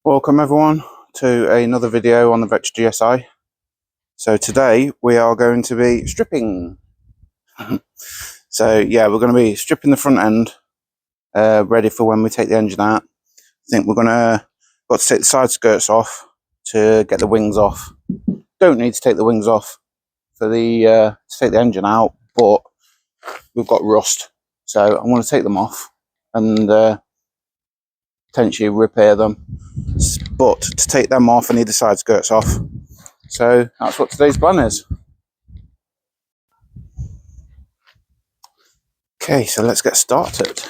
Welcome everyone to another video on the Vectra GSI. So today we are going to be stripping. So yeah, we're going to be stripping the front end, ready for when we take the engine out. I think we're got to take the side skirts off to get the wings off. Don't need to take the wings off for the to take the engine out, but we've got rust, so I'm going to take them off and potentially repair them. But to take them off, I need the side skirts off. So that's what today's plan is. Okay, so let's get started.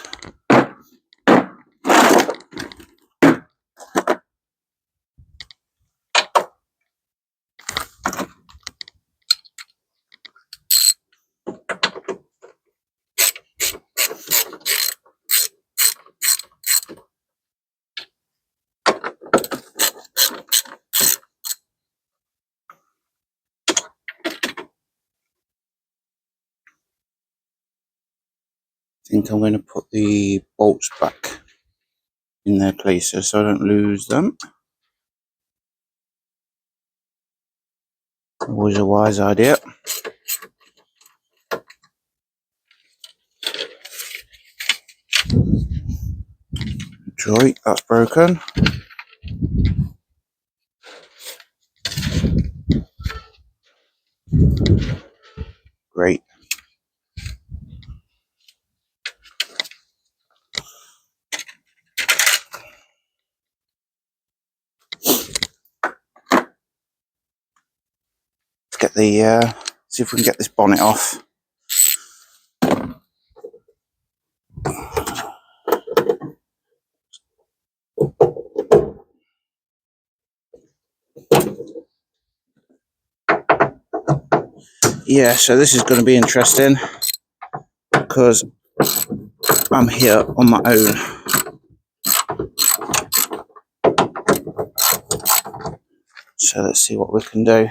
I think I'm going to put the bolts back in their places so I don't lose them. Always a wise idea. Joy, that's broken. Great. Let's get the see if we can get this bonnet off. Yeah, so this is going to be interesting because I'm here on my own. So let's see what we can do.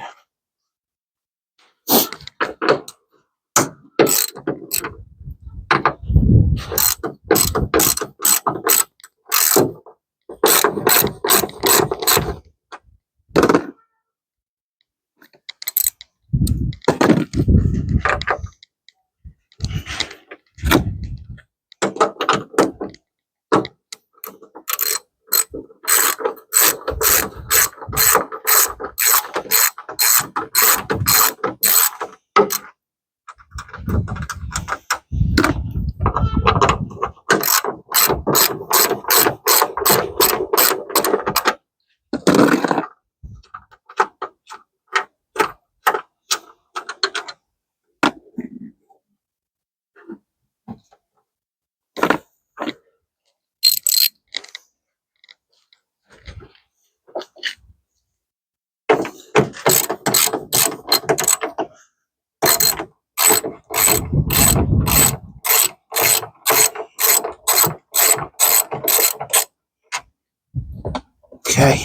Okay,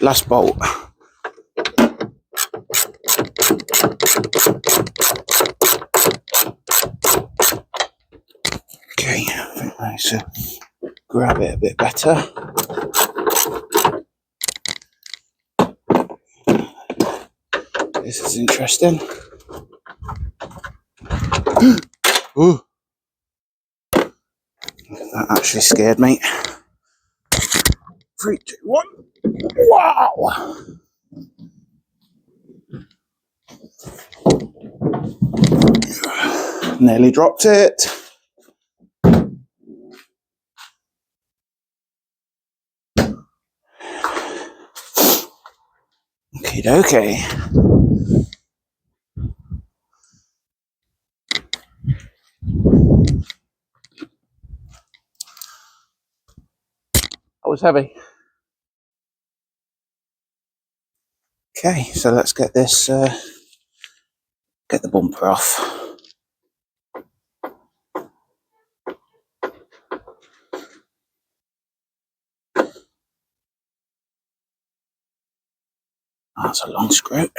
last bolt. Okay, I think I need to grab it a bit better. This is interesting. Ooh. That actually scared me. 3, 2, 1. Wow! Nearly dropped it. Okay. That was heavy. Okay, so let's get this, get the bumper off. That's a long screw.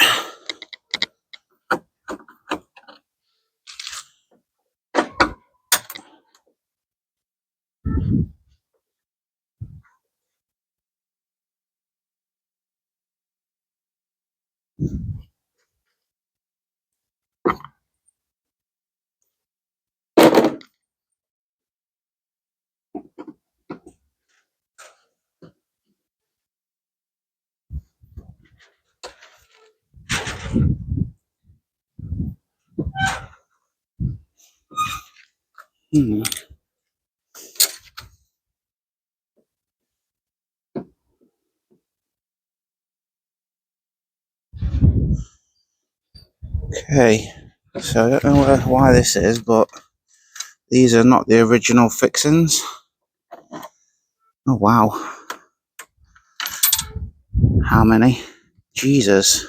Okay, so I don't know why this is, but these are not the original fixings. Oh wow, how many? Jesus.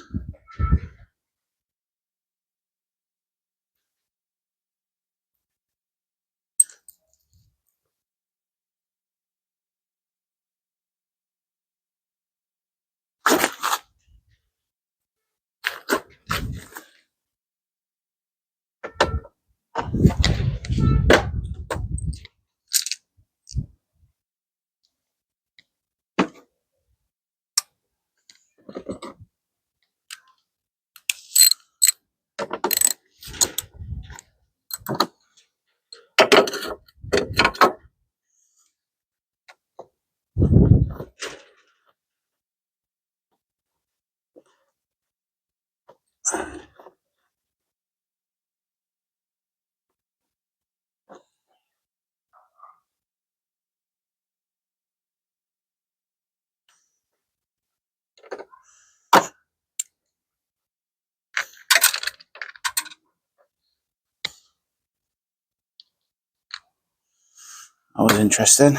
That was interesting.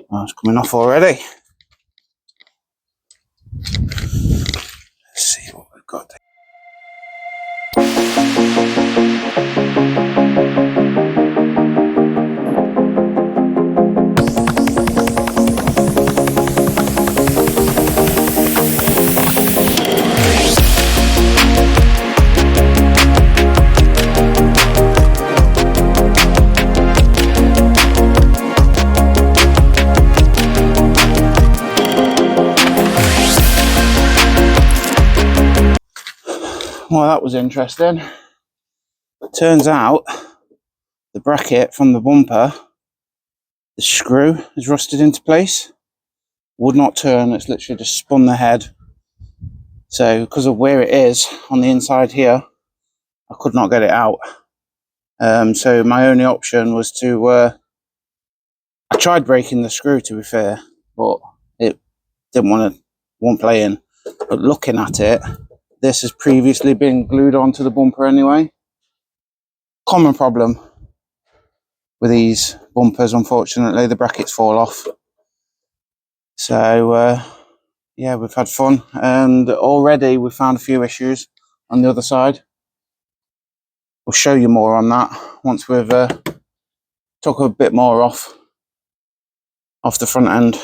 Oh, it's coming off already. Let's see what we've got. Well, that was interesting. Turns out the bracket from the bumper, the screw is rusted into place. Would not turn, it's literally just spun the head. So because of where it is on the inside here, I could not get it out. So my only option was to, I tried breaking the screw to be fair, but it won't play in. But looking at it, this has previously been glued onto the bumper anyway. Common problem with these bumpers, unfortunately, the brackets fall off. So yeah, we've had fun, and already we've found a few issues on the other side. We'll show you more on that once we've took a bit more off the front end,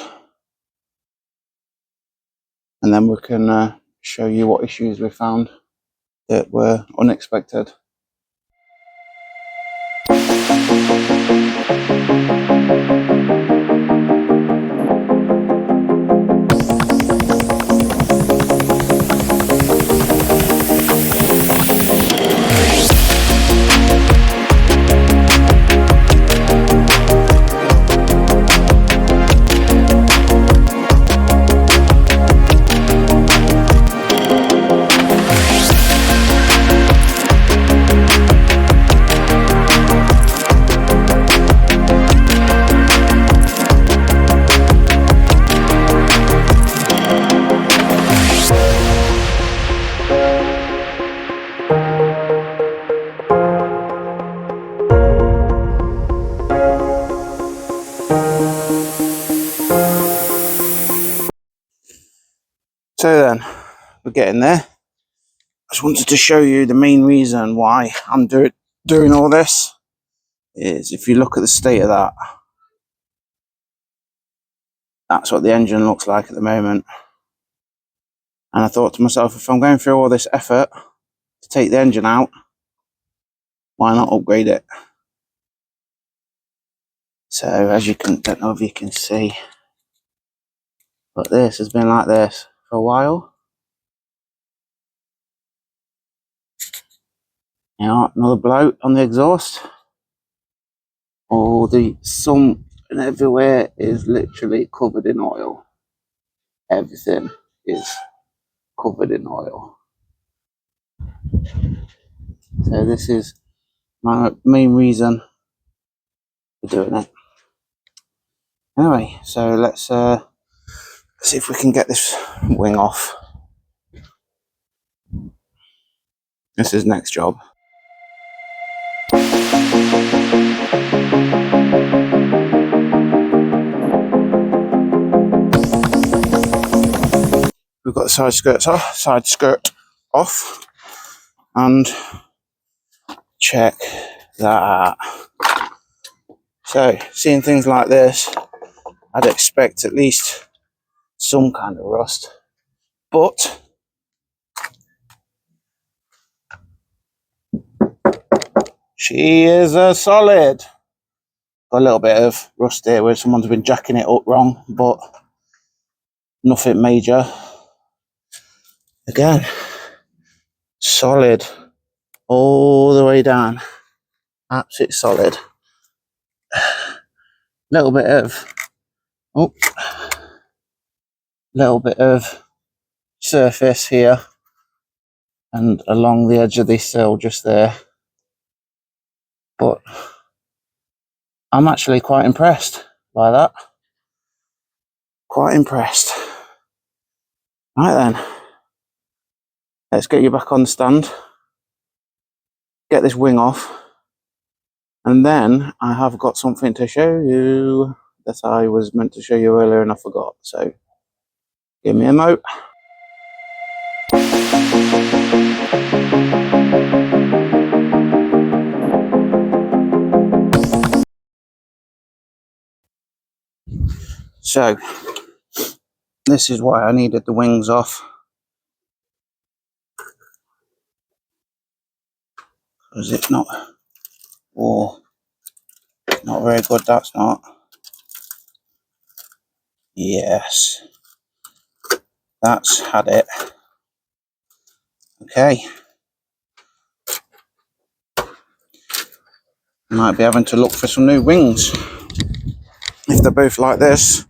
and then we can show you what issues we found that were unexpected. So then, we're getting there. I just wanted to show you the main reason why I'm doing all this is if you look at the state of that, that's what the engine looks like at the moment. And I thought to myself, if I'm going through all this effort to take the engine out, why not upgrade it? So as you can, don't know if you can see, but this has been like this for a while. You know, another blow on the exhaust. All the sump and everywhere is literally covered in oil. Everything is covered in oil. So this is my main reason for doing it. Anyway, so let's see if we can get this wing off. This is next job. We've got the side skirt off, and check that. So, seeing things like this, I'd expect at least some kind of rust, but she is a solid. Got a little bit of rust here where someone's been jacking it up wrong, but nothing major. Again, solid all the way down. Absolutely solid. Little bit of surface here and along the edge of this sill just there. But I'm actually quite impressed by that. Quite impressed. Right then, let's get you back on the stand. Get this wing off. And then I have got something to show you that I was meant to show you earlier and I forgot. So give me a mo. So this is why I needed the wings off. Because it's not, oh, not very good, that's not. Yes, that's had it. Okay. Might be having to look for some new wings. If they're both like this,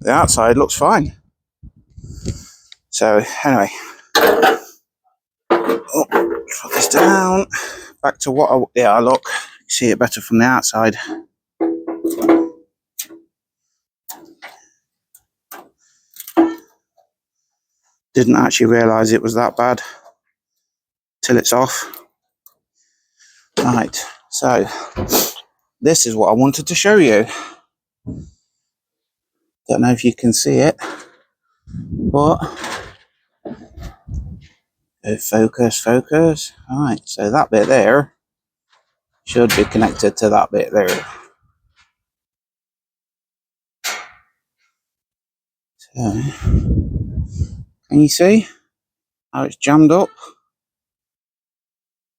the outside looks fine. So anyway, put this down. Back to what I look. You see it better from the outside. Didn't actually realise it was that bad till it's off. Right, so this is what I wanted to show you. Don't know if you can see it, but focus. Right, so that bit there should be connected to that bit there. So, can you see how it's jammed up?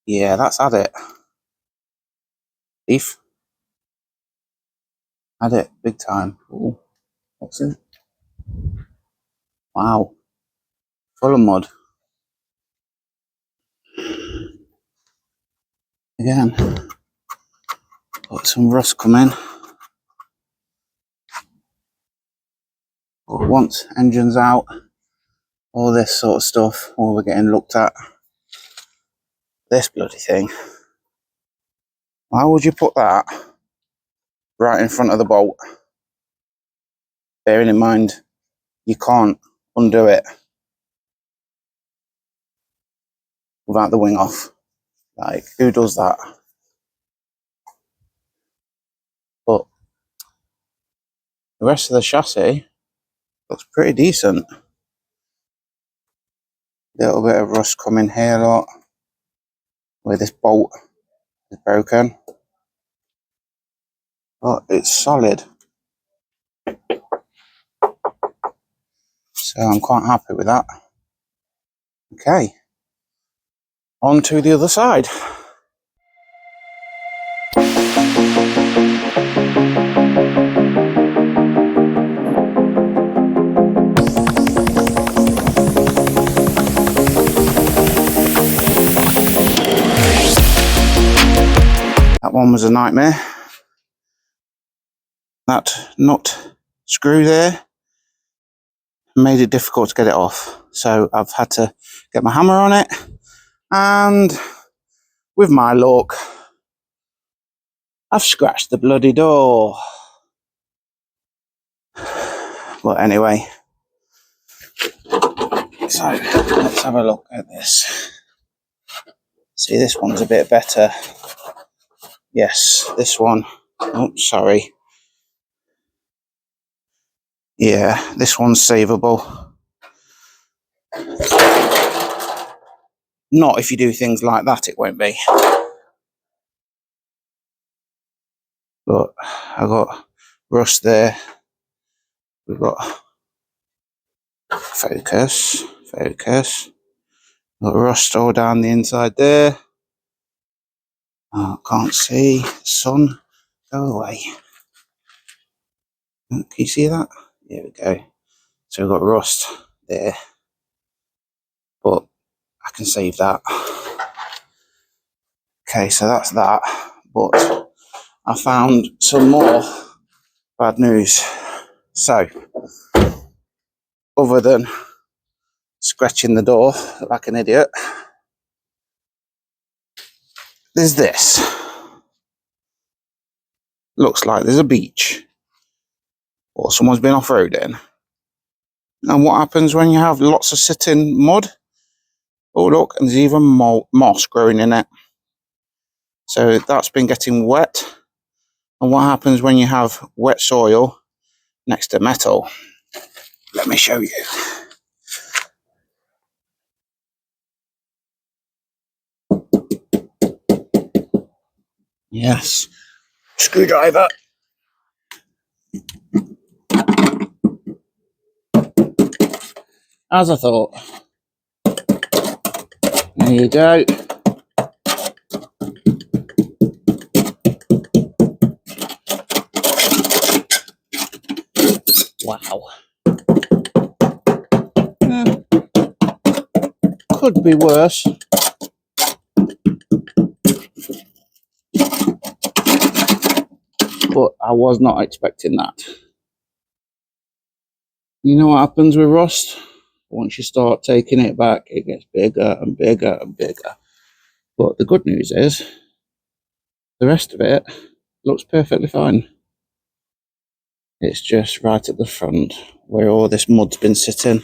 Yeah, that's had it. Beef. Had it big time. Ooh, what's in it? Wow. Full of mud. Again, got some rust coming. But once engine's out, all this sort of stuff, all we're getting looked at. This bloody thing. Why would you put that right in front of the bolt? Bearing in mind, you can't undo it without the wing off. Like, who does that? But the rest of the chassis looks pretty decent. Little bit of rust coming here, lot, where this bolt is broken. But it's solid. So I'm quite happy with that. Okay. On to the other side. That one was a nightmare. That nut screw there made it difficult to get it off. So I've had to get my hammer on it, and with my luck, I've scratched the bloody door. But anyway, so let's have a look at this. See, this one's a bit better. Yes, this one. Oh, sorry. Yeah, this one's savable. Not if you do things like that, it won't be. But I got rust there. We've got focus. Got rust all down the inside there. Oh, can't see. Sun, go away. Can you see that? There we go. So we've got rust there. But I can save that. Okay, so that's that. But I found some more bad news. So, other than scratching the door like an idiot, there's this. Looks like there's a beach. Or someone's been off-roading. And what happens when you have lots of sitting mud? Oh look, and there's even moss growing in it. So that's been getting wet. And what happens when you have wet soil next to metal? Let me show you. Yes, screwdriver. As I thought. There you go. Wow. Could be worse. But I was not expecting that. You know what happens with rust? Once you start taking it back, it gets bigger and bigger and bigger. But the good news is, the rest of it looks perfectly fine. It's just right at the front where all this mud's been sitting.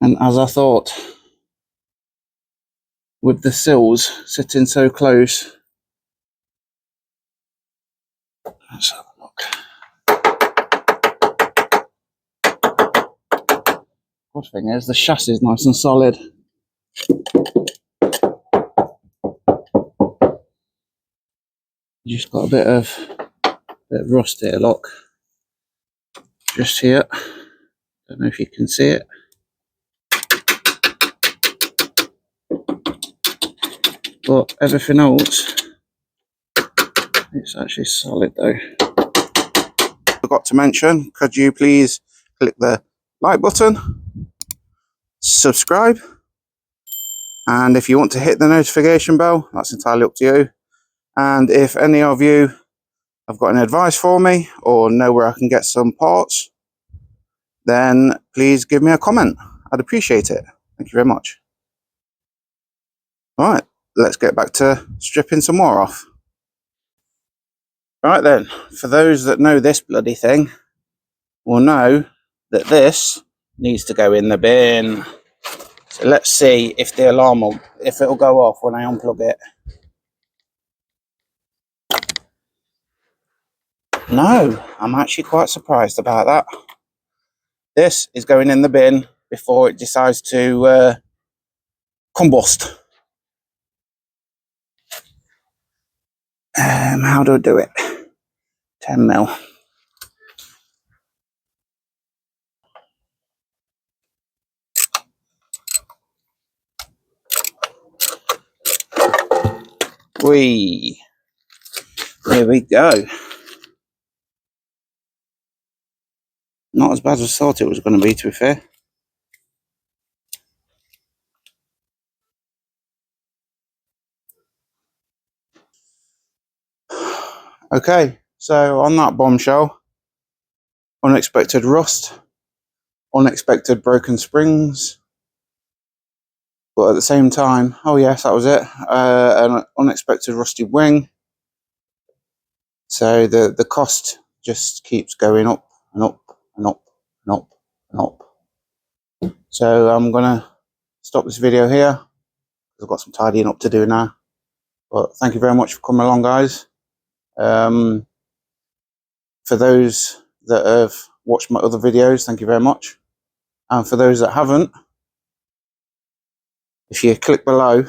And as I thought, with the sills sitting so close, let's have a look. Good thing is the chassis is nice and solid. You just got a bit of rust here, look. Just here. Don't know if you can see it. But everything else, it's actually solid though. Forgot to mention, could you please click the like button, subscribe, and if you want to hit the notification bell, that's entirely up to you. And if any of you have got any advice for me or know where I can get some parts, then please give me a comment. I'd appreciate it. Thank you very much. All right, let's get back to stripping some more off. Right then, for those that know this bloody thing, will know that this needs to go in the bin. So let's see if the alarm will, if it'll go off when I unplug it. No, I'm actually quite surprised about that. This is going in the bin before it decides to combust. How do I do it? 10 mil. Whee! Here we go. Not as bad as I thought it was going to be, to be fair. Okay, so on that bombshell, unexpected rust, unexpected broken springs, But at the same time, oh yes, that was it. An unexpected rusty wing. So the cost just keeps going up and up and up and up and up. So I'm gonna stop this video here. I've got some tidying up to do now. But thank you very much for coming along, guys. For those that have watched my other videos, thank you very much. And for those that haven't, if you click below,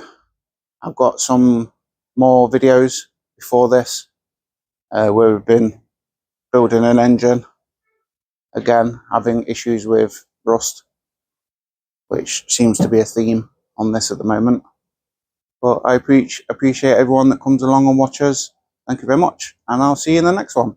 I've got some more videos before this where we've been building an engine. Again, having issues with rust, which seems to be a theme on this at the moment. But I appreciate everyone that comes along and watches. Thank you very much, and I'll see you in the next one.